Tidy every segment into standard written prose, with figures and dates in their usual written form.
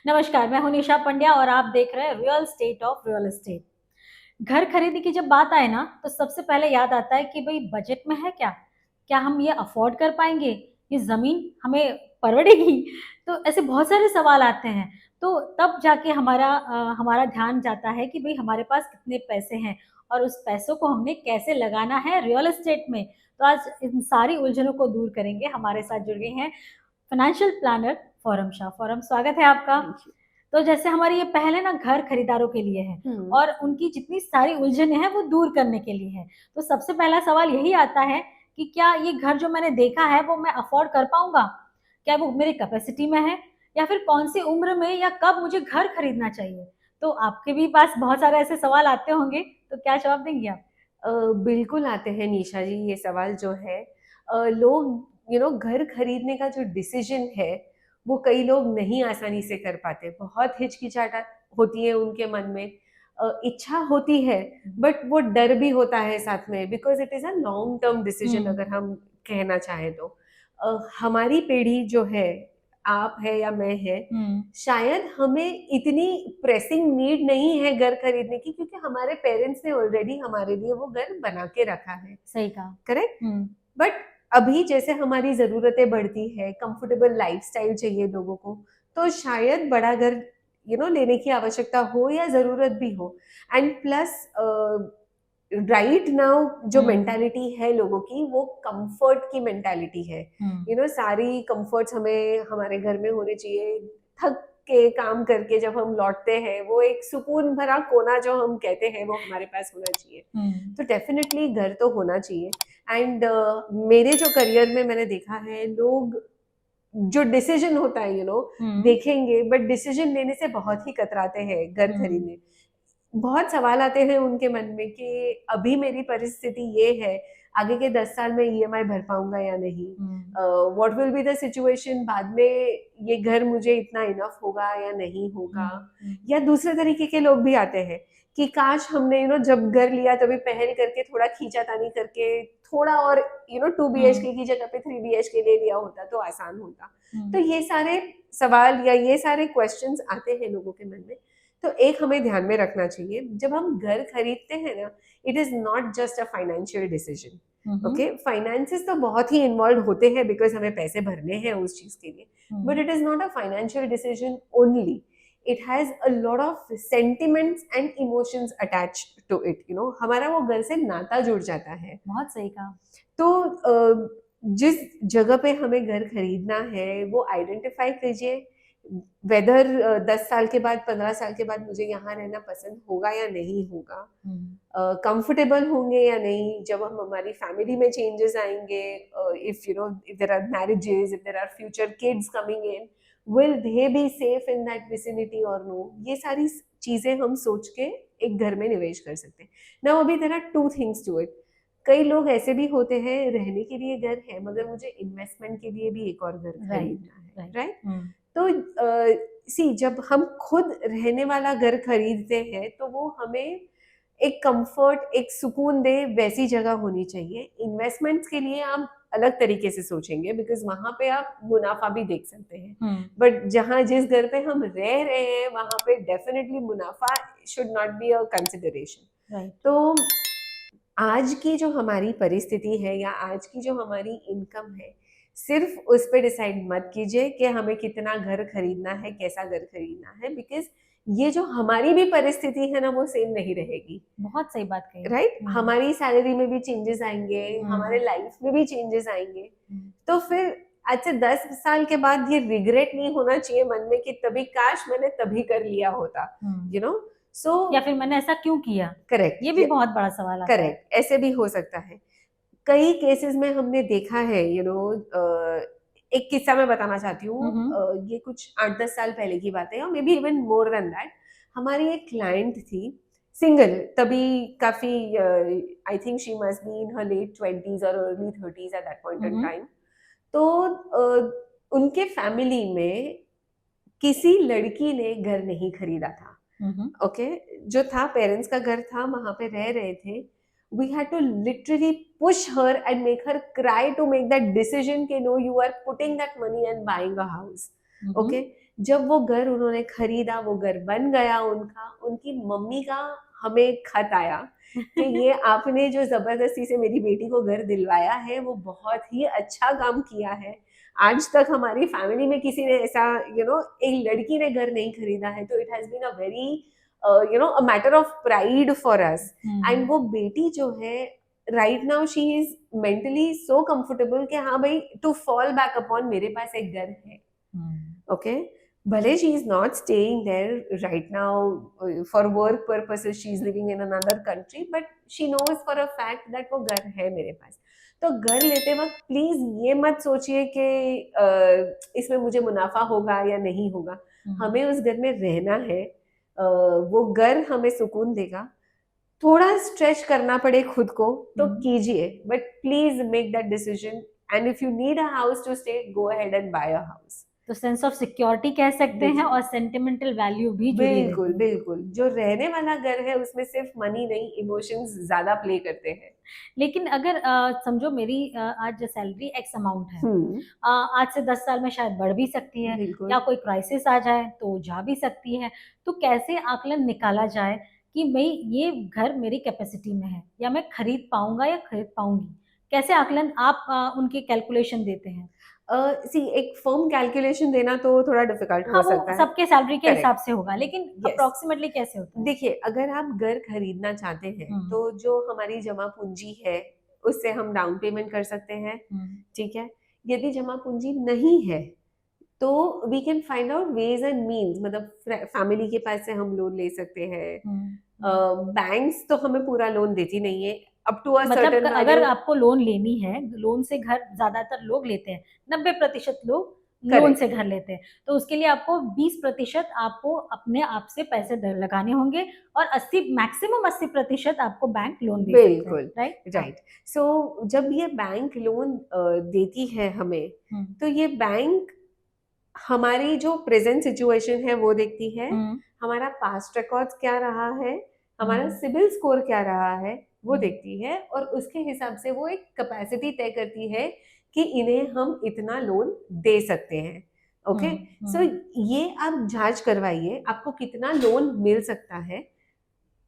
नमस्कार, मैं हूं निशा पंड्या और आप देख रहे हैं real estate of real estate. घर खरीदने की जब बात आए ना तो सबसे पहले याद आता है कि भाई बजट में है क्या? क्या हम ये अफोर्ड कर पाएंगे? ये जमीन हमें पड़ेगी? तो ऐसे बहुत सारे सवाल आते हैं। तो तब जाके हमारा ध्यान जाता है कि भाई हमारे पास कितने पैसे हैं और उस पैसों को हमने कैसे लगाना है रियल एस्टेट में। तो आज इन सारी उलझनों को दूर करेंगे। हमारे साथ जुड़ गए हैं फाइनेंशियल प्लानर फॉरम शाह। फॉरम, स्वागत है आपका। Thank you. तो जैसे हमारे ये पहले ना घर खरीदारों के लिए है हम्म। और उनकी जितनी सारी उलझने हैं वो दूर करने के लिए है। तो सबसे पहला सवाल यही आता है कि क्या ये घर जो मैंने देखा है वो मैं अफोर्ड कर पाऊंगा? क्या वो मेरी कैपेसिटी में है? या फिर कौन सी उम्र में या कब मुझे घर खरीदना चाहिए? तो आपके भी पास बहुत सारे ऐसे सवाल आते होंगे, तो क्या जवाब देंगे आप? अ, बिल्कुल आते हैं निशा जी, ये सवाल जो है लोग घर खरीदने का जो डिसीजन है वो कई लोग नहीं आसानी से कर पाते। बहुत हिचकिचाहट होती है उनके मन में। इच्छा होती है बट वो डर भी होता है साथ में, because it is a long term decision hmm. अगर हम कहना चाहें तो। हमारी पीढ़ी जो है, आप है या मैं है, हम्म। शायद हमें इतनी प्रेसिंग नीड नहीं है घर खरीदने की, क्योंकि हमारे पेरेंट्स ने ऑलरेडी हमारे लिए वो घर बना के रखा है। सही कहा। करेक्ट। हम्म। बट अभी जैसे हमारी जरूरतें बढ़ती है, कंफर्टेबल लाइफस्टाइल चाहिए लोगों को, तो शायद बड़ा घर लेने की आवश्यकता हो या जरूरत भी हो। एंड प्लस राइट नाउ जो हम्म। मेंटालिटी है लोगों की, वो कंफर्ट की मेंटालिटी है। हम्म। सारी कंफर्ट्स हमें हमारे घर में होने चाहिए। थक के काम करके जब हम लौटते हैं, वो एक सुकून भरा कोना जो हम कहते हैं वो हमारे पास होना चाहिए। हम्म। तो डेफिनेटली घर तो होना चाहिए। एंड मेरे जो करियर में मैंने देखा है, लोग जो डिसीजन होता है हम्म। देखेंगे, बट डिसीजन लेने से बहुत ही कतराते हैं घर हम्म। खरीदने। बहुत सवाल आते हैं उनके मन में कि अभी मेरी परिस्थिति ये है, आगे के 10 साल में ईएमआई भर पाऊंगा या नहीं, hmm. What will be the situation बाद में, ये घर मुझे इतना इनफ होगा या नहीं होगा। हम्म। या दूसरे तरीके के लोग भी आते हैं कि काश हमने जब घर लिया तभी पहल करके थोड़ा खींचातानी करके थोड़ा और 2 BHK की जगह पे 3 BHK ले लिया होता तो आसान होता। तो हम्म। ये सारे सवाल या ये सारे क्वेश्चंस आते हैं लोगों के मन में। तो एक हमें ध्यान में रखना चाहिए जब हम घर खरीदते हैं ना, it is not just a financial decision. Hmm. Okay, finances तो बहुत ही इन्वॉल्व होते हैं बिकॉज हमें पैसे भरने हैं उस चीज के लिए। But hmm. It is not a financial decision only. It has a lot of sentiments and emotions attached to it. हमारा वो घर से नाता जुड़ जाता है। बहुत सही कहा। तो जिस जगह पे हमें घर खरीदना है वो आइडेंटिफाई कीजिए। वेदर 10 साल के बाद, 15 साल के बाद मुझे यहाँ रहना पसंद होगा या नहीं होगा, हम्म। कंफर्टेबल होंगे या नहीं। जब हम हमारी फैमिली में चेंजेस आएंगे, if there are marriages, if there are future kids coming in, will they be safe in that vicinity और नो, ये सारी चीजें हम सोच के एक घर में निवेश कर सकते हैं ना। अभी there are 2 things to it. कई लोग ऐसे भी होते हैं, रहने के लिए घर है मगर मुझे इन्वेस्टमेंट के लिए भी एक और घर राइट। खरीदना है, राइट। राइट। हम्म। तो सी, जब हम खुद रहने वाला घर खरीदते हैं तो वो हमें एक कंफर्ट, एक सुकून दे, वैसी जगह होनी चाहिए। इन्वेस्टमेंट्स के लिए आप अलग तरीके से सोचेंगे बिकॉज वहां पे आप मुनाफा भी देख सकते हैं। हम्म। बट जहाँ जिस घर पे हम रह रहे हैं वहां पे डेफिनेटली मुनाफा should not be a consideration. Right. तो आज की जो हमारी परिस्थिति है या आज की जो हमारी इनकम है, सिर्फ उस पर डिसाइड मत कीजिए कि हमें कितना घर खरीदना है, कैसा घर खरीदना है, बिकॉज ये जो हमारी भी परिस्थिति है ना वो सेम नहीं रहेगी। बहुत सही बात कही। राइट, हमारी सैलरी में भी चेंजेस आएंगे, हमारे हम्म। लाइफ में भी चेंजेस आएंगे। हम्म। तो फिर आज से 10 साल के बाद ये रिग्रेट नहीं होना चाहिए मन में कि तभी काश मैंने तभी कर लिया होता। हम्म। यू नो सो या फिर मैंने ऐसा क्यों किया? ये भी करेक्ट, बहुत बड़ा सवाल आता है। करेक्ट, ऐसे भी हो सकता है। कई केसेस में हमने देखा है, एक किस्सा मैं बताना चाहती हूँ। हम्म। ये कुछ 8-10 साल पहले की बात है, और may be even more than that. हमारी एक क्लाइंट थी, सिंगल, तभी काफी, I think she must be in her late 20s और early 30s at that point in hmm. Time. तो उनके फैमिली में किसी लड़की ने घर नहीं खरीदा था। हम्म। ओके, जो था पेरेंट्स का घर था, वहां पे रह रहे थे। We had to literally push her and make her cry to make that decision कि no, you are putting that money and buying a house. Hmm. Okay, जब वो घर उन्होंने खरीदा, वो घर बन गया उनका, उनकी मम्मी का हमें खत आया कि ये आपने जो जबरदस्ती से मेरी बेटी को घर दिलवाया है वो बहुत ही अच्छा काम किया है। आज तक हमारी फैमिली में किसी ने ऐसा एक लड़की ने घर नहीं खरीदा है, तो it has been a very a matter of pride for us. And वो बेटी जो है right now she is mentally so comfortable कि हाँ भाई, टू फॉल बैक अपॉन, मेरे पास एक घर है। ओके, भले she is not staying there right now for work purposes, she is living in another country, but she knows for a fact that वो घर है मेरे पास। तो घर लेते वक्त प्लीज ये मत सोचिए कि इसमें मुझे मुनाफा होगा या नहीं होगा। हमें उस घर में रहना है, वो घर हमें सुकून देगा। थोड़ा स्ट्रेच करना पड़े खुद को तो कीजिए, but please make that decision. And if you need a house to stay, go ahead and buy a house. तो सेंस ऑफ सिक्योरिटी कह सकते हैं और सेंटिमेंटल वैल्यू भी जुड़ी रहती बिल्कुल है। बिल्कुल, जो रहने वाला घर है उसमें सिर्फ मनी नहीं, इमोशंस ज्यादा प्ले करते हैं। लेकिन अगर समझो मेरी आज सैलरी एक्स अमाउंट है, हम्म, आज से 10 साल में शायद बढ़ भी सकती है, बिल्कुल। या कोई क्राइसिस आ जाए तो जा भी सकती है। तो कैसे आकलन निकाला जाए कि भाई ये घर मेरी कैपेसिटी में है, या मैं खरीद पाऊंगा या खरीद पाऊंगी? कैसे आकलन आप उनके कैलकुलेशन देते हैं? सी, एक फर्म कैलकुलेशन देना तो थोड़ा डिफिकल्ट हाँ, हो वो सकता है। सबके सैलरी के हिसाब करेक्ट, से होगा, लेकिन यस। अप्रोक्सीमेटली कैसे होता है? देखिए, अगर आप घर खरीदना चाहते हैं हम्म, तो जो हमारी जमा पूंजी है उससे हम डाउन पेमेंट कर सकते हैं। हम्म, ठीक है। यदि जमा पूंजी नहीं है तो we can find out ways and means, मतलब फैमिली के पास से हम लोन ले सकते हैं। बैंक्स तो हमें पूरा लोन देती नहीं है, अप टू अ मतलब सर्टेन अगर वैल्यू। आपको लोन लेनी है, लोन से घर ज्यादातर लोग लेते हैं, 90% लोग लोन करेक्ट, से घर लेते हैं, तो उसके लिए आपको 20% आपको अपने आप से पैसे लगाने होंगे, और 80 मैक्सिमम 80% आपको बैंक लोन दे सकते हैं, बिल्कुल, राइट? हाँ। राइट। सो जब ये बैंक लोन देती है हमें, तो ये बैंक हमारी जो प्रेजेंट सिचुएशन है वो देखती है, हम्म, हमारा पास्ट रिकॉर्ड्स क्या रहा है, हमारा हम्म, सिबिल स्कोर क्या रहा है वो हम्म, देखती है, और उसके हिसाब से वो एक कैपेसिटी तय करती है कि इन्हें हम इतना लोन दे सकते हैं। ओके, सो ये आप जांच करवाइए आपको कितना लोन मिल सकता है।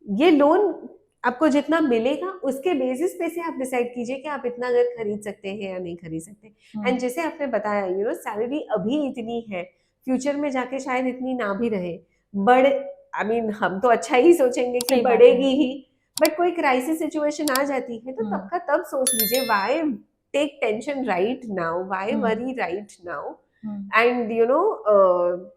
ये लोन आपको जितना मिलेगा उसके बेसिस पे से आप डिसाइड कीजिए कि आप इतना घर खरीद सकते हैं या नहीं खरीद सकते। एंड जैसे आपने बताया, सैलरी अभी इतनी है, फ्यूचर में जाके शायद इतनी ना भी रहे। बढ़ आई मीन हम तो अच्छा ही सोचेंगे कि सही बात है। बढ़ेगी ही, बट कोई क्राइसिस सिचुएशन आ जाती है तो हम्म, तब का तब सोच लीजिए। Why take tension right now, why hmm, worry right now, hmm, and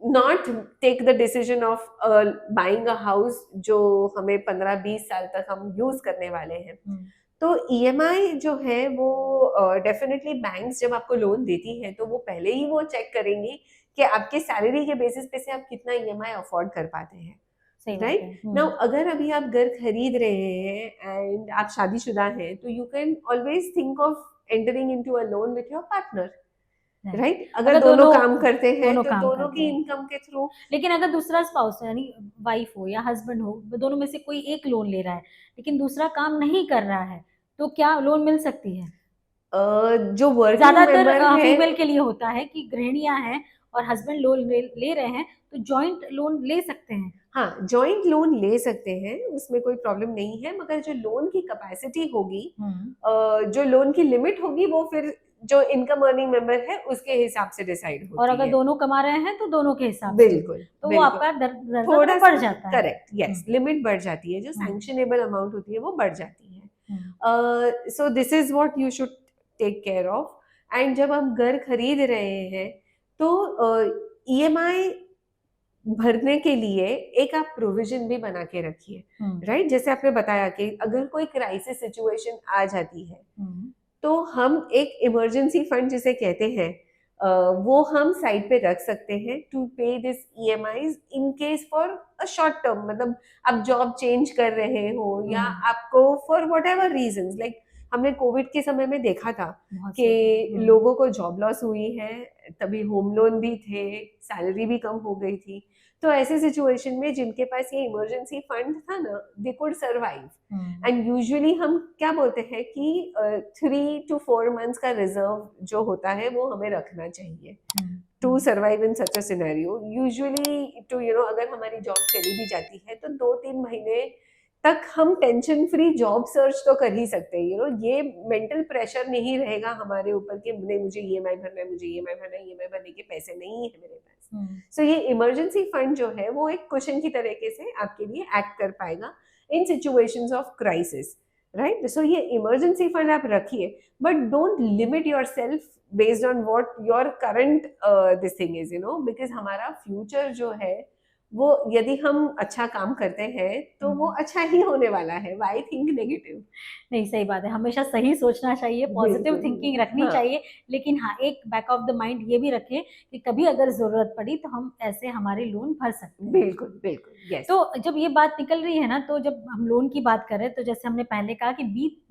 not take the decision of buying a house जो हमें 15-20 साल तक हम यूज करने वाले हैं। हम्म, तो ईएमआई जो है वो डेफिनेटली बैंक्स जब आपको लोन देती है तो वो पहले ही वो चेक करेंगी कि आपके सैलरी के बेसिस पे से आप कितना ईएमआई अफोर्ड कर पाते हैं। सही बात है। राइट नाउ, अगर अभी आप घर खरीद रहे हैं एंड आप शादीशुदा हैं तो you can always think of entering into a loan with your partner. right. Right, अगर अगर दोनों काम करते हैं दोनों तो काम दोनों करते की हैं, इनकम के थ्रू। लेकिन अगर दूसरा स्पाउस यानी वाइफ हो या हस्बैंड हो, दोनों में से कोई एक लोन ले रहा है लेकिन दूसरा काम नहीं कर रहा है, तो क्या लोन मिल सकती है? जो वर्किंग ज्यादातर मेंबर है, फीमेल के लिए होता है कि गृहिणियां हैं और हस्बैंड लोन ले रहे हैं, तो जॉइंट लोन ले सकते हैं। हाँ जॉइंट लोन ले सकते हैं, उसमें कोई प्रॉब्लम नहीं है, मगर जो लोन की कैपेसिटी होगी, जो लोन की लिमिट होगी, वो फिर जो इनकम अर्निंग मेंबर है उसके हिसाब से डिसाइड और होती अगर है। दोनों कमा रहे हैं तो दोनों के हिसाब से होगी, बिल्कुल तो वो बिल्कुल, आपका दर्जा थोड़ा थोड़ा बढ़ सा जाता है। करेक्ट, यस, लिमिट बढ़ जाती है, जो सैंक्शनेबल अमाउंट होती है वो बढ़ जाती है। So this is what you should take care of. And जब हम घर खरीद रहे हैं तो ईएमआई भरने के लिए एक आप प्रोविजन भी बना के रखिए। राइट, जैसे आपने बताया कि अगर कोई क्राइसिस सिचुएशन आ जाती है तो हम एक इमरजेंसी फंड जिसे कहते हैं, वो हम साइड पे रख सकते हैं to pay this EMIs in case for a short term. मतलब आप जॉब चेंज कर रहे हो या आपको for whatever reason, like हमने कोविड के समय में देखा था कि लोगों को जॉब लॉस हुई है, तभी होम लोन भी थे, सैलरी भी कम हो गई थी। तो ऐसे सिचुएशन में जिनके पास ये इमरजेंसी फंड था ना, they could survive. And usually हम क्या बोलते हैं कि 3 to 4 months का रिजर्व जो होता है वो हमें रखना चाहिए। to survive in such a scenario. Usually to अगर हमारी जॉब चली भी जाती है तो 2-3 महीने तक हम टेंशन फ्री जॉब सर्च तो कर ही सकते हैं. ये मेंटल प्रेशर नहीं रहेगा हमारे ऊपर कि नहीं मुझे ईएमआई भरना है, मुझे ईएमआई भरना है, ईएमआई भरने के पैसे नहीं है मेरे पास. सो ये इमरजेंसी फंड जो है वो एक कुशन की तरीके से आपके लिए एक्ट कर पाएगा इन सिचुएशंस ऑफ क्राइसिस, राइट. सो ये इमरजेंसी फंड आप रखिए, but don't limit yourself based on what your current this thing is, because हमारा फ्यूचर जो है वो यदि हम अच्छा काम करते हैं तो वो अच्छा ही होने वाला है. Why think negative. नहीं, सही बात है, हमेशा सही सोचना चाहिए, पॉजिटिव बिल्कुल. थिंकिंग रखनी हाँ. चाहिए, लेकिन हाँ, एक बैक ऑफ द माइंड ये भी रखें कि कभी अगर जरूरत पड़ी तो हम ऐसे हमारे लोन भर सकते हैं. बिल्कुल बिल्कुल. यस. तो जब ये बात निकल रही है ना, तो जब हम लोन की बात करें तो जैसे हमने पहले कहा कि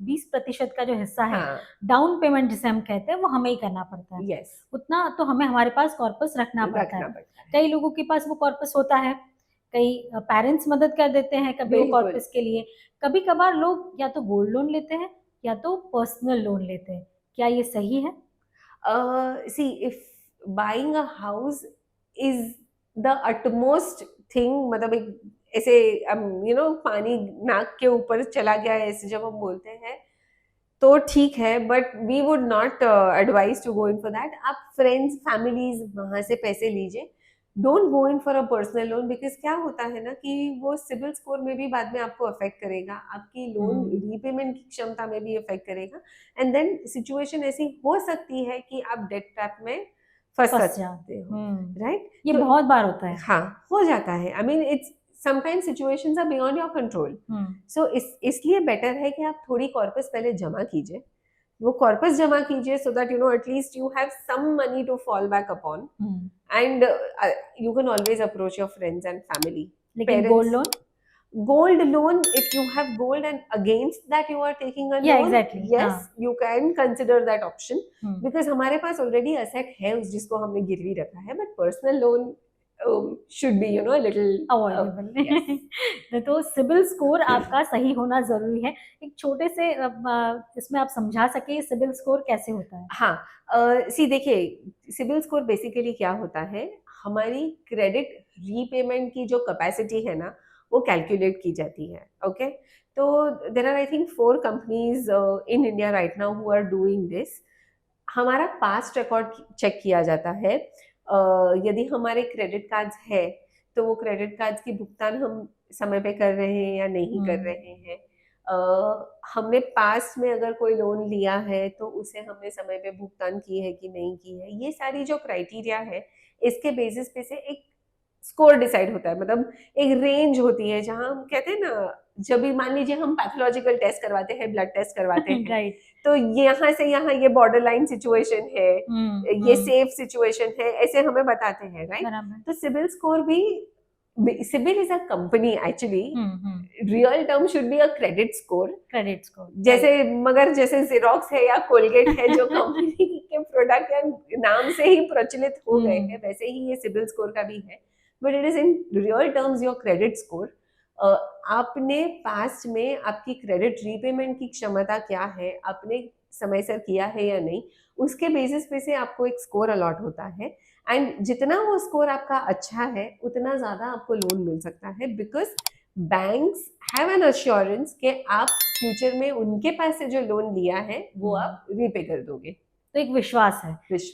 20% का जो हिस्सा है, हाँ. डाउन पेमेंट जिसे हम कहते हैं, वो हमें ही करना पड़ता है. यस. उतना तो हमें हमारे पास कॉर्पस रखना पड़ता रखना है. पड़ता है. कई लोगों के पास वो कॉर्पस होता है, कई पेरेंट्स मदद कर देते हैं कभी वो बिल्कुल. कॉर्पस के लिए. कभी कभार लोग या तो गोल्ड लोन लेते हैं या तो पर्सनल लोन लेते हैं. क्या ये सही है? See, if buying a house is the utmost thing, मतलब एक ऐसे पानी नाक के ऊपर चला गया है ऐसे जब हम बोलते हैं तो ठीक है, but we would not advise to go in for that. आप फ्रेंड्स फैमिलीज वहां से पैसे लीजिए. Don't go in for a personal loan, because क्या होता है ना कि वो सिबिल स्कोर में भी बाद में आपको अफेक्ट करेगा, आपकी लोन रीपेमेंट की क्षमता में भी अफेक्ट करेगा. एंड देन सिचुएशन ऐसी हो सकती है कि आप डेट ट्रैप में फंस जाते हो, राइट. ये बहुत बार होता है. हाँ, हो जाता है. I mean it's sometimes situations are beyond your control. So इसलिए बेटर है कि आप थोड़ी कॉर्पस पहले जमा कीजिए. वो कॉर्पस जमा कीजिए so that at least you have some money to fall back upon. And you can always approach your friends and family. लेकिन gold loan, gold loan, if you have gold and against that you are taking a Yeah, loan, exactly. yes, हाँ. you can consider that option. because हमारे पास already asset है जिसको हमने गिरवी रखा है, but personal loan should be a little avoidable. yes. तो CIBIL score आपका सही होना जरूरी है. एक छोटे से इसमें आप समझा सके सिबिल स्कोर कैसे होता है? हाँ, सी देखिए, सिबिल स्कोर बेसिकली क्या होता है, हमारी क्रेडिट रीपेमेंट की जो कैपेसिटी है ना वो कैलकुलेट की जाती है. ओके. तो there are I think 4 companies in India right now who are doing this. हमारा पास्ट रिकॉर्ड चेक किया जाता है. यदि हमारे क्रेडिट कार्ड्स है तो वो क्रेडिट कार्ड्स की भुगतान हम समय पे कर रहे हैं या नहीं कर रहे हैं. हमने पास्ट में अगर कोई लोन लिया है तो उसे हमने समय पे भुगतान की है कि नहीं की है. ये सारी जो क्राइटेरिया है इसके बेसिस पे से एक स्कोर डिसाइड होता है. मतलब एक रेंज होती है जहां हम कहते हैं ना, जब भी मान लीजिए हम पैथोलॉजिकल टेस्ट करवाते हैं, ब्लड टेस्ट करवाते हैं, राइट. तो यहाँ से यहाँ ये बॉर्डर लाइन सिचुएशन है, ये सेफ सिचुएशन है, ऐसे हमें बताते हैं, राइट. तो सिबिल स्कोर भी, CIBIL is a company actually. Real term should be a credit score. Credit score जैसे मगर जैसे जेरोक्स है या कोलगेट है जो कंपनी के प्रोडक्ट या नाम से ही प्रचलित हो गए हैं, वैसे ही ये सिबिल स्कोर का भी है. But it is in real terms your credit score. आपने पास्ट में आपकी क्रेडिट रीपेमेंट की क्षमता क्या है, आपने समय से किया है या नहीं, उसके बेसिस पे से आपको एक स्कोर अलॉट होता है. एंड जितना वो स्कोर आपका अच्छा है उतना ज्यादा आपको लोन मिल सकता है, because banks have an assurance कि आप फ्यूचर में उनके पास से जो लोन लिया है वो आप रीपे कर दोगे. तो एक विश्वास है.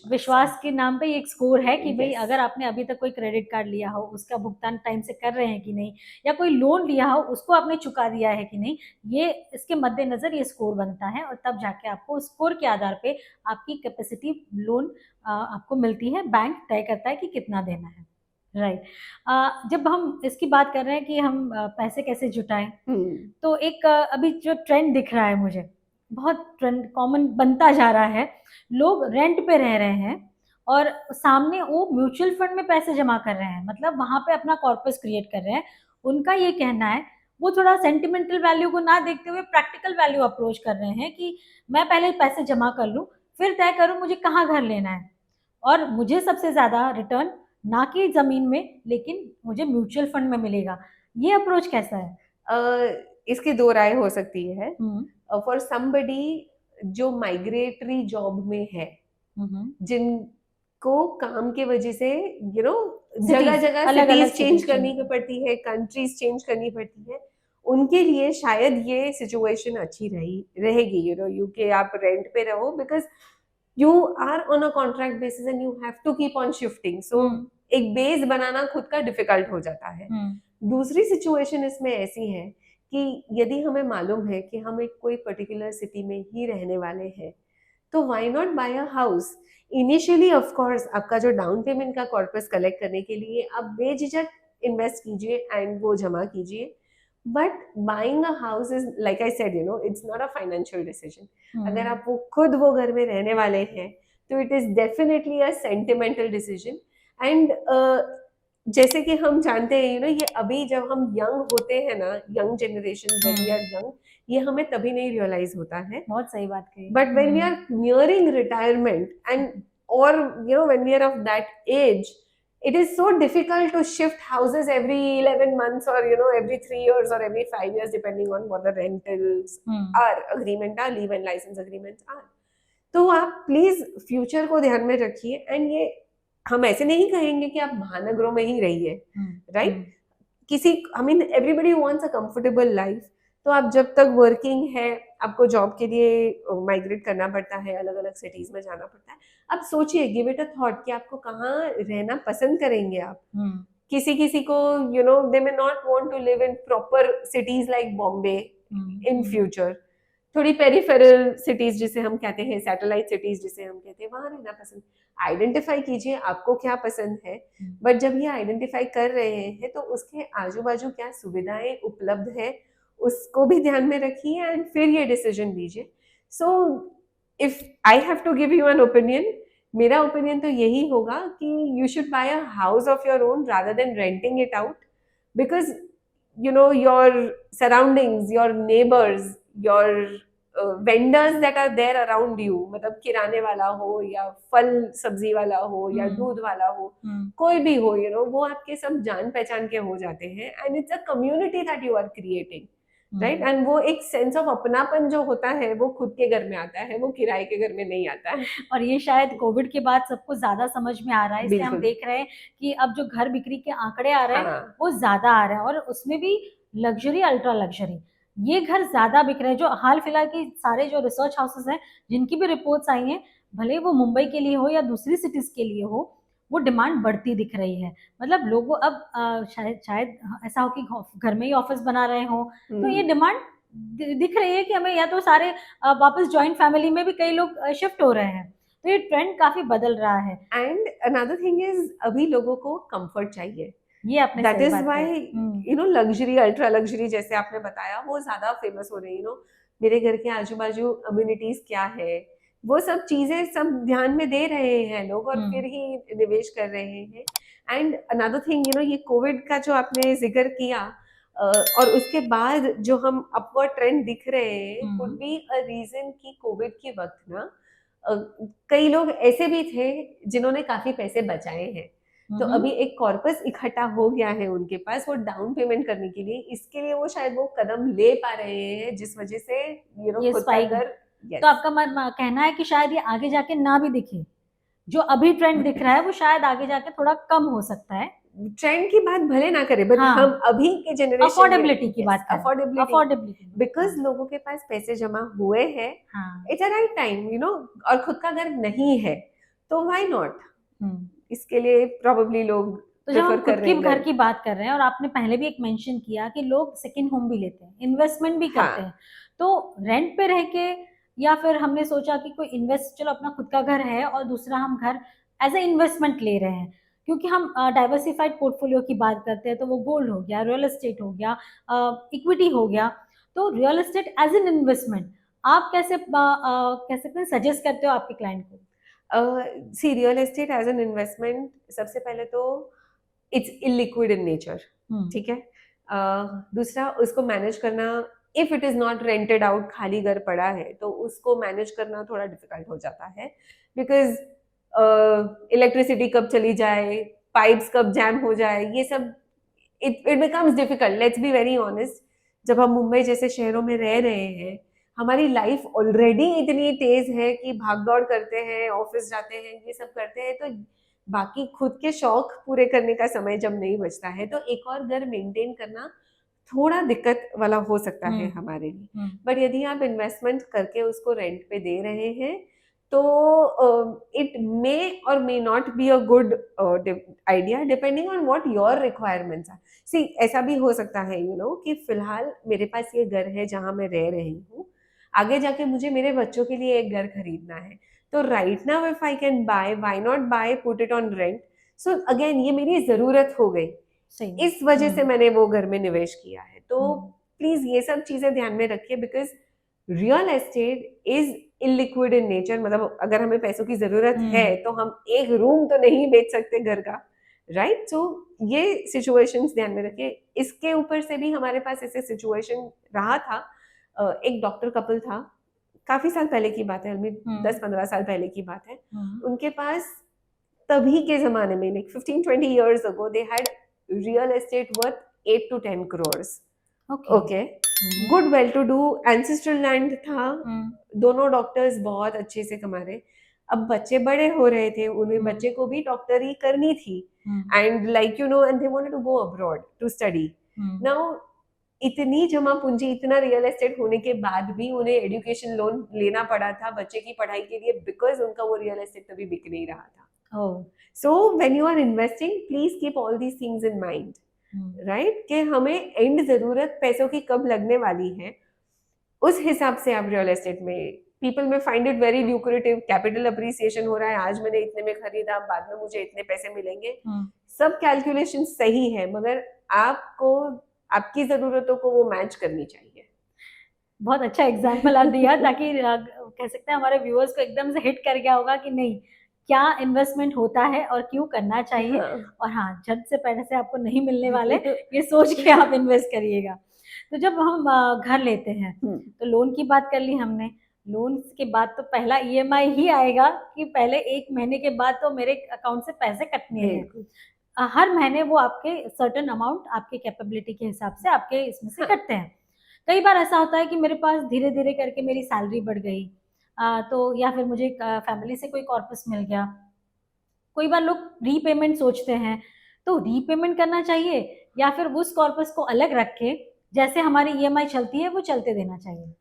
विश्वास के नाम पे एक स्कोर है कि भाई अगर आपने अभी तक कोई क्रेडिट कार्ड लिया हो उसका भुगतान टाइम से कर रहे हैं कि नहीं, या कोई लोन लिया हो उसको आपने चुका दिया है कि नहीं, ये इसके मद्देनजर ये स्कोर बनता है. और तब जाके आपको स्कोर के आधार पे आपकी कैपेसिटी लोन आपको मिलती है. बैंक तय करता है कि कितना देना है, राइट. जब हम इसकी बात कर रहे हैं कि हम पैसे कैसे जुटाएं, तो एक अभी जो ट्रेंड दिख रहा है मुझे, बहुत ट्रेंड कॉमन बनता जा रहा है. लोग रेंट पे रह रहे हैं और सामने वो म्यूचुअल फंड में पैसे जमा कर रहे हैं, मतलब वहां पे अपना कॉर्पस क्रिएट कर रहे हैं. उनका ये कहना है, वो थोड़ा सेंटिमेंटल वैल्यू को ना देखते हुए प्रैक्टिकल वैल्यू अप्रोच कर रहे हैं कि मैं पहले पैसे जमा कर लूं, फिर तय करूं मुझे कहाँ घर लेना है, और मुझे सबसे ज्यादा रिटर्न ना कि जमीन में लेकिन मुझे म्यूचुअल फंड में मिलेगा. ये अप्रोच कैसा है? इसकी 2 राय हो सकती है. फॉर समबडी जो माइग्रेटरी जॉब में है, को काम के वजह से Cities, जगह जगह अलग-अलग सिटीज चेंज cities करनी change. पड़ती है, कंट्रीज चेंज करनी पड़ती है, उनके लिए शायद ये सिचुएशन अच्छी रहेगी। यूके आप रेंट पे रहो because you are on a contract basis and you have to keep on shifting, so एक बेस बनाना खुद का डिफिकल्ट हो जाता है। दूसरी सिचुएशन इसमें ऐसी है कि यदि हमें मालूम है कि हम एक कोई पर्टिकुलर सिटी में ही रहने वाले हैं, तो why not buy a house. Initially of course आपका जो डाउन पेमेंट का कॉर्पस कलेक्ट करने के लिए आप बेझिझक इन्वेस्ट कीजिए एंड वो जमा कीजिए, but buying a house is like I said it's not a financial decision. अगर आप खुद वो घर में रहने वाले हैं तो it is definitely a sentimental decision. And जैसे कि हम जानते हैं ये अभी जब हम यंग होते हैं ना, young generation when we are young, ये हमें तभी नहीं रियलाइज होता है, बहुत सही बात कही। but when we are nearing retirement and or when we are of that age, it is so difficult to shift houses every 11 months or every 3 years or every 5 years depending on what the rentals are, agreement are, leave and license agreements are. तो आप please future को ध्यान में रखिए। And ये हम ऐसे नहीं कहेंगे कि आप महानगरों में ही रहिए, राइट? किसी everybody wants a comfortable life, तो आप जब तक वर्किंग है, आपको जॉब के लिए माइग्रेट करना पड़ता है, अलग अलग सिटीज में जाना पड़ता है, आप सोचिए, गिव इट अ थॉट कि आपको कहाँ रहना पसंद करेंगे आप। किसी किसी को they may not want to live in proper cities like Bombay in future, थोड़ी पेरिफेरल सिटीज जिसे हम कहते हैं, सैटेलाइट सिटीज जिसे हम कहते हैं, वहां रहना पसंद। आइडेंटिफाई कीजिए आपको क्या पसंद है, बट जब ये आइडेंटिफाई कर रहे हैं तो उसके आजू बाजू क्या सुविधाएं उपलब्ध है उसको भी ध्यान में रखिए एंड फिर ये डिसीजन लीजिए। So if I have to give you an opinion, मेरा ओपिनियन तो यही होगा कि you should buy a house of your own rather than renting it out, because your surroundings, your neighbors, your vendors that are there around you, मतलब किराने वाला हो या फल सब्जी वाला हो या दूध वाला हो, कोई भी हो, वो आपके सब जान पहचान के हो जाते हैं, and it's a community that you are creating, right? And वो एक सेंस ऑफ अपनापन जो होता है वो खुद के घर में आता है, वो किराए के घर में नहीं आता है। और ये शायद कोविड के बाद सबको ज्यादा समझ में आ रहा है, इसलिए हम बिल्कुल। देख रहे हैं कि अब जो घर बिक्री के आंकड़े आ रहे हैं हाँ। वो ज्यादा आ रहे हैं, और उसमें भी लग्जरी, अल्ट्रा लग्जरी, ये घर ज्यादा बिक रहे हैं। जो हाल फिलहाल की सारे जो रिसर्च हाउसेस हैं जिनकी भी रिपोर्ट्स आई हैं, भले वो मुंबई के लिए हो या दूसरी सिटीज के लिए हो, वो डिमांड बढ़ती दिख रही है। मतलब लोगों अब शायद ऐसा हो कि घर में ही ऑफिस बना रहे हो, तो ये डिमांड दिख रही है कि हमें या तो सारे वापस जॉइंट फैमिली में भी कई लोग शिफ्ट हो रहे हैं, तो ये ट्रेंड काफी बदल रहा है। एंड अनदर थिंग इज, अभी लोगों को कंफर्ट चाहिए, ये आपने दैट सही इज बात वाई कही। लग्जरी, अल्ट्रा लग्जरी जैसे आपने बताया, वो ज्यादा फेमस हो रही है। मेरे घर के आजू बाजू अम्यूनिटीज क्या है, वो सब चीजें सब ध्यान में दे रहे हैं लोग, और फिर ही निवेश कर रहे हैं। एंड अनदर थिंग, ये कोविड का जो आपने जिक्र किया, और उसके बाद जो हम अपवर्ड ट्रेंड दिख रहे हैं, कुड बी अ रीजन कि कोविड के वक्त ना कई लोग ऐसे भी थे जिन्होंने काफी पैसे बचाए हैं, तो अभी एक कॉर्पस इकट्ठा हो गया है उनके पास, वो डाउन पेमेंट करने के लिए, इसके लिए वो शायद वो कदम ले पा रहे हैं, जिस वजह से ये खुद का स्पाइक। घर। तो आपका कहना है कि शायद ये आगे जाके ना भी दिखे, जो अभी ट्रेंड दिख रहा है वो शायद आगे जाके थोड़ा कम हो सकता है। ट्रेंड की बात भले ना करें, बट हम अभी के जनरेशन, अफोर्डेबिलिटी की बात करें, अफोर्डेबिलिटी, बिकॉज लोगों के पास पैसे जमा हुए हैं, इट्स अ राइट टाइम, और खुद का घर नहीं है, तो व्हाई नॉट, इसके लिए प्रोबेबली लोग तो जब हम खुद की घर की बात कर रहे हैं, और आपने पहले भी एक मेंशन किया कि लोग सेकंड होम भी लेते हैं, इन्वेस्टमेंट भी करते हैं, तो रेंट पे रह के, या फिर हमने सोचा कि कोई इन्वेस्ट, चलो अपना खुद का घर है और दूसरा हम घर एज ए इन्वेस्टमेंट ले रहे हैं, क्योंकि हम डाइवर्सिफाइड पोर्टफोलियो की बात करते हैं, तो वो गोल्ड हो गया, रियल एस्टेट हो गया, इक्विटी हो गया, तो real estate as an investment आप कैसे कह सकते हैं सजेस्ट करते हो आपके क्लाइंट को? See, real estate as an investment, सबसे पहले तो इट्स इलिक्विड इन नेचर, ठीक है। दूसरा, उसको मैनेज करना, if it is not rented out, खाली घर पड़ा है, तो उसको मैनेज करना थोड़ा डिफिकल्ट हो जाता है, बिकॉज इलेक्ट्रिसिटी कब चली जाए, पाइप्स कब जैम हो जाए, ये सब it becomes difficult. Let's be very honest, जब हम मुंबई जैसे शहरों में रह रहे हैं, हमारी लाइफ ऑलरेडी इतनी तेज है कि भाग दौड़ करते हैं, ऑफिस जाते हैं, ये सब करते हैं, तो बाकी खुद के शौक पूरे करने का समय जब नहीं बचता है तो एक और घर मेंटेन करना थोड़ा दिक्कत वाला हो सकता है हमारे लिए। बट यदि आप इन्वेस्टमेंट करके उसको रेंट पे दे रहे हैं तो it may or may not be a good idea depending on what your requirements are. See ऐसा भी हो सकता है कि फिलहाल मेरे पास ये घर है जहां मैं रह रही हूँ, आगे जाके मुझे मेरे बच्चों के लिए एक घर खरीदना है, तो right now if I can buy, why not buy, put it on rent. So again ये मेरी जरूरत हो गई, इस वजह से मैंने वो घर में निवेश किया है। तो प्लीज ये सब चीजें ध्यान में रखिए, because real estate is illiquid in nature. मतलब अगर हमें पैसों की जरूरत है तो हम एक रूम तो नहीं बेच सकते घर का, राइट? सो ये सिचुएशंस ध्यान में रखिए। इसके ऊपर से भी हमारे पास ऐसे सिचुएशन रहा था, एक डॉक्टर कपल था, काफी साल पहले की बात है, 10-15 साल पहले की बात है। उनके पास तभी के जमाने में, like 15-20 years ago, they had real estate worth 8 to 10 crores. Okay. Good well to do ancestral land था। दोनों डॉक्टर्स बहुत अच्छे से कमा रहे। अब बच्चे बड़े हो रहे थे, उन्हें बच्चे को भी डॉक्टरी करनी थी, and like and they wanted to go abroad to study. Now इतनी जमा पूंजी, इतना रियल एस्टेट होने के बाद भी उन्हें एजुकेशन लोन लेना पड़ा था बच्चे की पढ़ाई के लिए, बिकॉज उनका वो रियल एस्टेट तभी बिक नहीं रहा था। So when you are investing, please keep all these things in mind, right? कि हमें एंड जरूरत पैसों की कब लगने वाली है, उस हिसाब से आप रियल एस्टेट में, पीपल में find it very lucrative, capital appreciation हो रहा है, आज मैंने इतने में खरीदा, बाद में मुझे इतने पैसे मिलेंगे, सब कैलकुलेशन सही है, मगर आपको आपकी जरूरतों को वो मैच करनी चाहिए। बहुत अच्छा एग्जाम्पल आप दिया, ताकि कह सकते हैं हमारे व्यूअर्स को एकदम से हिट कर गया होगा कि नहीं, क्या इन्वेस्टमेंट होता है और क्यों करना चाहिए। और हाँ, झट से पैसे आपको नहीं मिलने वाले, ये सोच के आप इन्वेस्ट करिएगा। तो जब हम घर लेते हैं तो लोन की बात कर ली हमने, लोन के बाद तो पहला ईएमआई ही आएगा कि पहले 1 महीने के बाद तो मेरे अकाउंट से पैसे कटने हैं। हर महीने वो आपके सर्टेन अमाउंट आपके कैपेबिलिटी के हिसाब से आपके इसमें से कटते हैं। कई बार ऐसा होता है कि मेरे पास धीरे धीरे करके मेरी सैलरी बढ़ गई, तो या फिर मुझे फैमिली से कोई कॉर्पस मिल गया। कोई बार लोग रीपेमेंट सोचते हैं, तो रीपेमेंट करना चाहिए या फिर उस कॉर्पस को अलग रख के जैसे हमारी ईएमआई चलती है वो चलते देना चाहिए।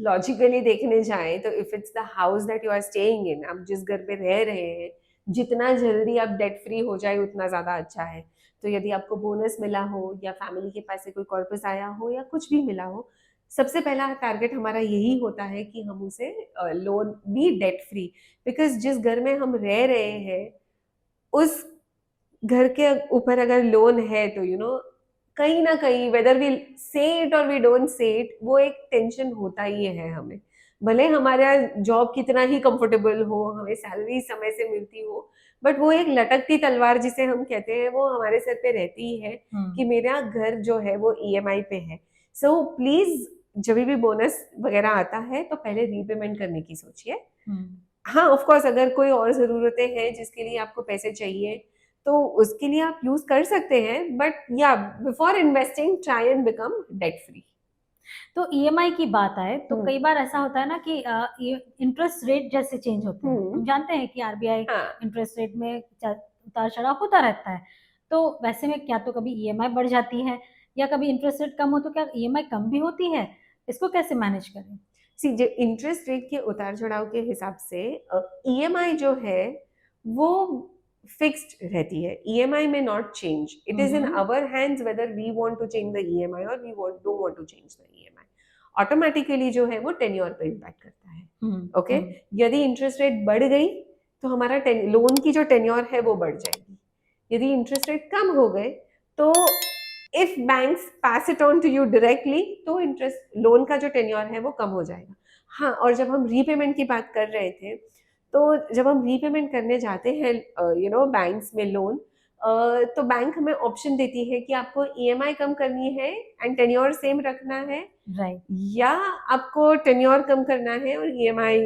लॉजिकली देखने जाए तो if it's the house that you are staying in, आप जिस घर पे रह रहे हैं, जितना जल्दी आप डेट फ्री हो जाए उतना ज्यादा अच्छा है। तो यदि आपको बोनस मिला हो या फैमिली के पास से कोई कॉर्पस आया हो या कुछ भी मिला हो, सबसे पहला टारगेट हमारा यही होता है कि हम उसे लोन भी डेट फ्री, बिकॉज जिस घर में हम रह रहे हैं उस घर के ऊपर अगर लोन है तो कहीं ना कहीं, वेदर वी से इट और वी डोंट से इट, वो एक टेंशन होता ही है हमें। भले हमारा जॉब कितना ही कंफर्टेबल हो, हमें सैलरी समय से मिलती हो, बट वो एक लटकती तलवार जिसे हम कहते हैं वो हमारे सर पे रहती ही है कि मेरा घर जो है वो ईएमआई पे है। सो प्लीज जब भी बोनस वगैरह आता है तो पहले रीपेमेंट करने की सोचिए। हाँ, ऑफ कोर्स अगर कोई और जरूरतें हैं जिसके लिए आपको पैसे चाहिए तो उसके लिए आप यूज कर सकते हैं, बट या before investing try and become debt free. तो ईएमआई की बात आए तो कई बार ऐसा होता है ना कि इंटरेस्ट रेट जैसे चेंज होते हैं, हम जानते हैं कि आरबीआई इंटरेस्ट रेट में उतार चढ़ाव होता रहता है, तो वैसे में क्या तो कभी ईएमआई बढ़ जाती है या कभी इंटरेस्ट रेट कम हो तो क्या ईएमआई कम भी होती है, इसको कैसे मैनेज करें? सी, जो इंटरेस्ट रेट के उतार चढ़ाव के हिसाब से ईएमआई जो है वो फिक्स्ड रहती है, ईएमआई में not change. It is in our hands whether we want to change the EMI or we don't want to change the EMI. Automatically जो है वो टेन्योर पे इम्पैक्ट करता है। ओके, यदि इंटरेस्ट रेट बढ़ गई तो हमारा लोन की जो टेन्योर है वो बढ़ जाएगी। यदि इंटरेस्ट रेट कम हो गए तो if banks pass it on to you directly तो इंटरेस्ट लोन का जो टेन्योर है वो कम हो जाएगा। हाँ, और जब हम रीपेमेंट की बात कर रहे थे, तो जब हम रीपेमेंट करने जाते हैं बैंक्स में लोन, तो बैंक हमें ऑप्शन देती है कि आपको ईएमआई कम करनी है एंड टेन्योर सेम रखना है, राइट, या आपको टेन्योर कम करना है और ईएमआई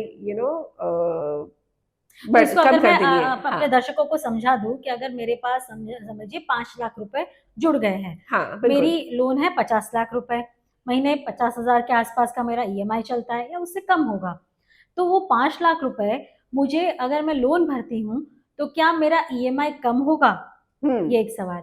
बट कम कर देंगे। अपने दर्शकों को समझा दूं कि अगर मेरे पास समझिए 5 लाख रुपए जुड़ गए हैं, मेरी लोन है 50 लाख रुपए, महीने 50,000 के आसपास का मेरा ईएमआई चलता है या उससे कम होगा, तो वो 5 लाख रुपए मुझे अगर मैं लोन भरती हूँ तो क्या मेरा ईएमआई कम होगा? ये एक सवाल।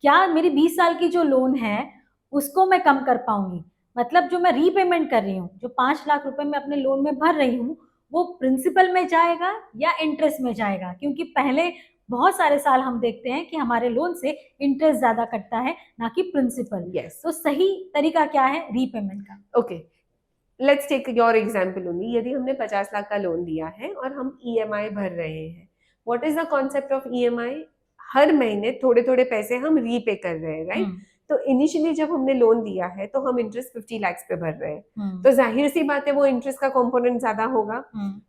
क्या मेरी 20 साल की जो लोन है उसको मैं कम कर पाऊंगी? मतलब जो मैं रीपेमेंट कर रही हूँ, जो 5 लाख रुपए मैं अपने लोन में भर रही हूँ, वो प्रिंसिपल में जाएगा या इंटरेस्ट में जाएगा? क्योंकि पहले बहुत सारे साल हम देखते हैं कि हमारे लोन से इंटरेस्ट ज्यादा कटता है, ना कि प्रिंसिपल। यस, तो सही तरीका क्या है रीपेमेंट का? Okay, let's take your example only. यदि हमने 50 लाख का लोन लिया है और हम ईएमआई भर रहे हैं, what is the concept of EMI? हर महीने थोड़े थोड़े पैसे हम रीपे कर रहे हैं, राइट? तो इनिशियली जब हमने लोन लिया है तो हम इंटरेस्ट 50 लाख पे भर रहे हैं, तो जाहिर सी बात है वो इंटरेस्ट का कंपोनेंट ज्यादा होगा।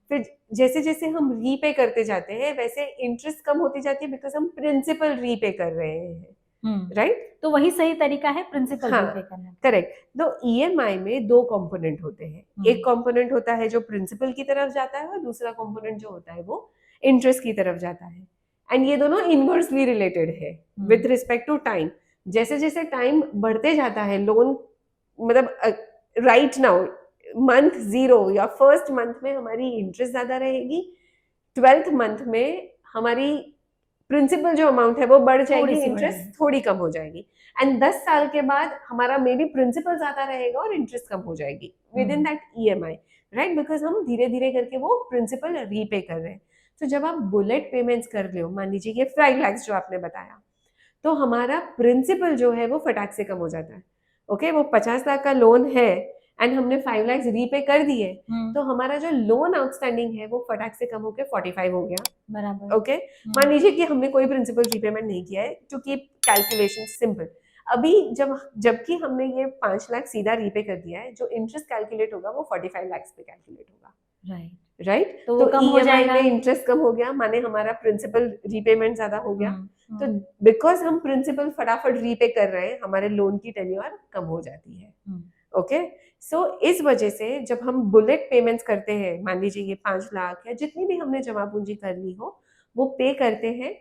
फिर जैसे जैसे हम रीपे करते जाते हैं वैसे इंटरेस्ट कम होती जाती है, बिकॉज हम प्रिंसिपल रीपे कर रहे हैं, राइट? तो वही सही तरीका है प्रिंसिपल हाँ, रीपे करना। करेक्ट। तो ईएमआई में दो कंपोनेंट होते हैं। एक कंपोनेंट होता है जो प्रिंसिपल की तरफ जाता है और दूसरा कंपोनेंट जो होता है वो इंटरेस्ट की तरफ जाता है। एंड ये दोनों इनवर्सली रिलेटेड है विथ रिस्पेक्ट टू टाइम। जैसे जैसे टाइम बढ़ते जाता है लोन, मतलब राइट नाउ मंथ 0 या फर्स्ट मंथ में हमारी इंटरेस्ट ज्यादा रहेगी, 12th मंथ में हमारी प्रिंसिपल जो अमाउंट है वो बढ़ जाएगी, इंटरेस्ट थोड़ी कम हो जाएगी। एंड 10 साल के बाद हमारा मे बी प्रिंसिपल ज्यादा रहेगा और इंटरेस्ट कम हो जाएगी with in that EMI, right? Because हम धीरे धीरे करके वो प्रिंसिपल रीपे कर रहे हैं। तो जब आप बुलेट पेमेंट्स कर रहे हो, मान लीजिए ये 5 लाख जो आपने बताया, तो हमारा प्रिंसिपल जो है वो फटाक से कम हो जाता है। ओके, वो 50 लाख का लोन है एंड हमने 5 लाख रीपे कर दिए, तो हमारा जो लोन आउटस्टैंडिंग है वो फटाक से कम होकर 45 हो गया, बराबर। ओके। मान लीजिए कि हमने कोई प्रिंसिपल रीपेमेंट नहीं किया है, क्योंकि कैलकुलेशन सिंपल। अभी जबकि हमने ये 5 लाख सीधा रीपे कर दिया है, जो इंटरेस्ट कैलकुलेट होगा वो 45 लाख पे कैलकुलेट होगा, राइट? तो ईएमआई में इंटरेस्ट कम हो गया, माने हमारा प्रिंसिपल रीपेमेंट ज्यादा हो गया। तो बिकॉज हम प्रिंसिपल फटाफट रीपे कर रहे हैं, हमारे लोन की टेन्योर कम हो जाती है, ओके। सो इस वजह से जब हम बुलेट पेमेंट्स करते हैं, मान लीजिए ये 5 लाख या जितनी भी हमने जमा पूंजी कर ली हो वो पे करते हैं,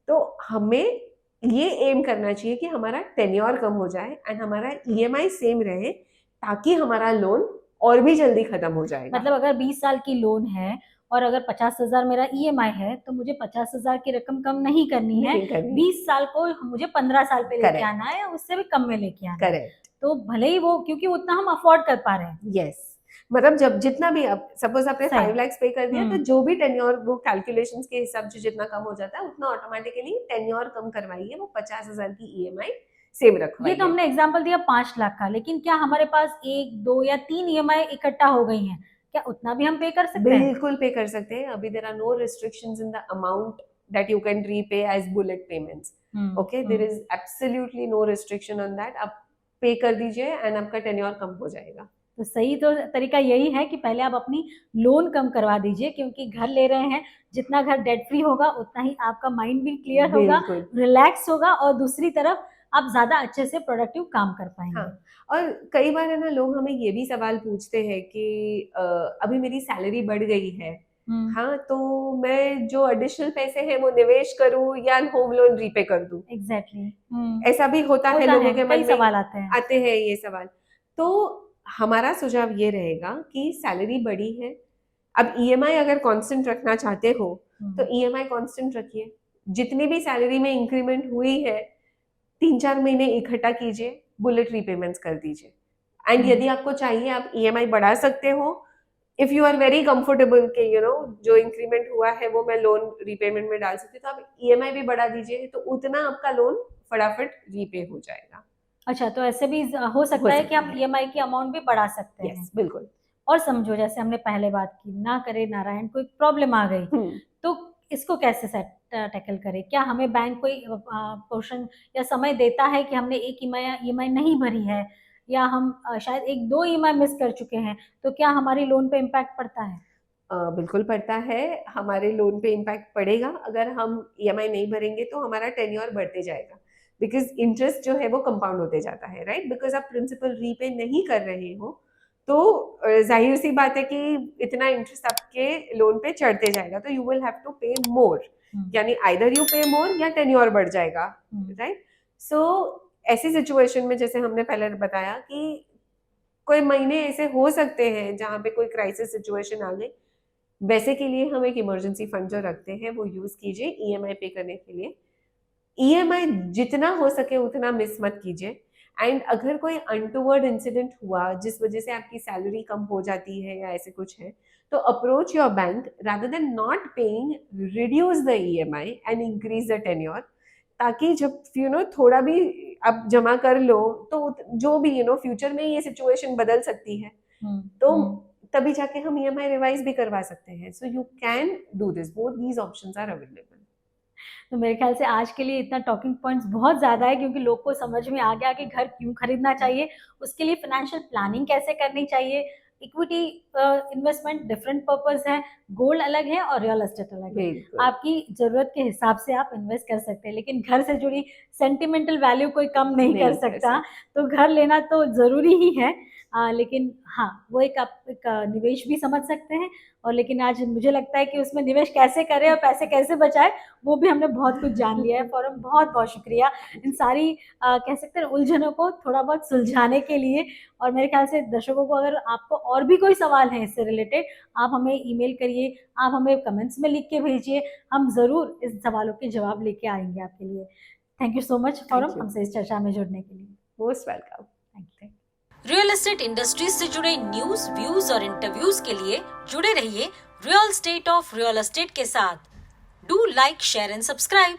तो हमें ये एम करना चाहिए कि हमारा टेन्योर कम हो जाए एंड हमारा ईएमआई सेम रहे, ताकि हमारा लोन और भी जल्दी खत्म हो जाएगा। मतलब अगर 20 साल की लोन है और अगर 50,000 मेरा ईएमआई है, तो मुझे 50,000 की रकम कम नहीं करनी है, 20 साल को मुझे 15 साल पे लेके आना है या उससे भी कम में लेके आना है। करेक्ट। तो भले ही वो, क्योंकि उतना हम अफोर्ड कर पा रहे हैं। यस, मतलब जब जितना भी, अब सपोज आपने 5 लाख पे कर दिया, तो जो भी टेन्योर, वो कैलकुलेशंस के हिसाब से जितना कम हो जाता है उतना ऑटोमेटिकली टेन्योर कम करवाइए, वो 50,000 की ईएमआई सेम रखवाइए। ये तो हमने एग्जांपल दिया 5 लाख का, लेकिन क्या हमारे पास 1, 2 या 3 ईएमआई इकट्ठा हो गई हैं, क्या उतना भी हम पे कर सकते हैं? बिल्कुल पे कर सकते हैं। अभी there are no restrictions in the amount that you can repay as bullet payments. Okay, there is absolutely no restriction on that. आप पे कर दीजिए एंड आपका टेन्योर कम हो जाएगा। तो सही तो तरीका यही है कि पहले आप अपनी लोन कम करवा दीजिए, क्योंकि घर ले रहे हैं, जितना घर डेट फ्री होगा उतना ही आपका माइंड भी क्लियर होगा, रिलैक्स होगा, और दूसरी तरफ आप ज्यादा अच्छे से प्रोडक्टिव काम कर पाएंगे। हाँ, और कई बार है ना, लोग हमें ये भी सवाल पूछते हैं कि अभी मेरी सैलरी बढ़ गई है, हाँ, तो मैं जो एडिशनल पैसे हैं वो निवेश करूं या होम लोन रीपे कर दूं? एग्जैक्टली। ऐसा भी होता है, लोगों के मन में सवाल आते हैं ये सवाल। तो हमारा सुझाव ये रहेगा कि सैलरी बढ़ी है, अब ईएमआई अगर कांस्टेंट रखना चाहते हो तो ईएमआई कांस्टेंट रखिए। जितनी भी सैलरी में इंक्रीमेंट हुई है 3-4 महीने इकट्ठा कीजिए, बुलेट रीपेमेंट्स कर दीजिए। एंड यदि आपको चाहिए आप ईएमआई बढ़ा सकते हो, if you are very comfortable के जो इंक्रीमेंट हुआ है वो मैं लोन रीपेमेंट में डाल सकती हूँ, तो आप ईएमआई भी बढ़ा दीजिए, तो उतना आपका लोन फटाफट रीपे हो जाएगा। अच्छा, तो ऐसे भी हो सकता है कि हम ईएमआई की अमाउंट भी बढ़ा सकते हैं। यस, बिल्कुल। और समझो जैसे हमने पहले बात की, ना करे नारायण कोई प्रॉब्लम आ गई, तो इसको कैसे टैकल करें? क्या हमें बैंक कोई पोर्शन या समय देता है कि हमने एक ईएमआई नहीं भरी है, या हम शायद 1-2 ईएमआई मिस कर चुके हैं, तो क्या हमारी लोन पे इम्पैक्ट पड़ता है? बिल्कुल पड़ता है, हमारे लोन पे इम्पैक्ट पड़ेगा। अगर हम ईएमआई नहीं भरेंगे तो हमारा टेन्योर बढ़ते जाएगा, बिकॉज इंटरेस्ट जो है वो कंपाउंड होते जाता है, राइट? बिकॉज आप प्रिंसिपल रीपे नहीं कर रहे हो, तो जाहिर सी बात है कि इतना इंटरेस्ट आपके लोन पे चढ़ते जाएगा, तो यू विल हैव टू पे मोर, यानी आइदर यू पे मोर या टेन्योर बढ़ जाएगा, राइट? सो ऐसी सिचुएशन में, जैसे हमने पहले बताया कि कोई महीने ऐसे हो सकते हैं जहाँ पे कोई क्राइसिस सिचुएशन आ गई, वैसे के लिए हम एक इमरजेंसी फंड जो रखते हैं वो यूज कीजिए ईएमआई पे करने के लिए। ईएमआई जितना हो सके उतना मिस मत कीजिए। एंड अगर कोई अनटूवर्ड इंसिडेंट हुआ जिस वजह से आपकी सैलरी कम हो जाती है या ऐसे कुछ है, तो approach your bank rather than not paying, reduce the EMI and increase the tenure, ताकि जब थोड़ा भी आप जमा कर लो तो जो भी फ्यूचर में ये सिचुएशन बदल सकती है, तो तभी जाके हम ईएमआई रिवाइज भी करवा सकते हैं। So you can do this, both these options are available. तो मेरे ख्याल से आज के लिए इतना टॉकिंग पॉइंट्स बहुत ज़्यादा है, क्योंकि लोग को समझ में आ गया कि घर क्यों खरीदना चाहिए, उसके लिए फाइनेंशियल प्लानिंग कैसे करनी चाहिए, इक्विटी इन्वेस्टमेंट डिफरेंट पर्पस है, गोल्ड अलग है और रियल एस्टेट अलग है। आपकी ज़रूरत के हिसाब से आप इन्वेस्ट कर सकते हैं, लेकिन घर से जुड़ी सेंटिमेंटल वैल्यू कोई कम नहीं कर सकता। तो घर लेना तो ज़रूरी ही है, लेकिन हाँ, वो एक आप एक निवेश भी समझ सकते हैं। और लेकिन आज मुझे लगता है कि उसमें निवेश कैसे करें और पैसे कैसे बचाएं, वो भी हमने बहुत कुछ जान लिया है। फॉरम बहुत बहुत शुक्रिया इन सारी कह सकते हैं उलझनों को थोड़ा बहुत सुलझाने के लिए। और मेरे ख्याल से दर्शकों को अगर आपको और भी कोई सवाल है इससे रिलेटेड, आप हमें ईमेल करिए, आप हमें कमेंट्स में लिख के भेजिए, हम ज़रूर इस सवालों के जवाब लेके आएंगे आपके लिए। थैंक यू सो मच फॉरम हमसे इस चर्चा में जुड़ने के लिए। Most welcome. Thank you. Real estate industry से जुड़े न्यूज, व्यूज और इंटरव्यूज के लिए जुड़े रहिए real estate of real estate के साथ। Do like, share and subscribe.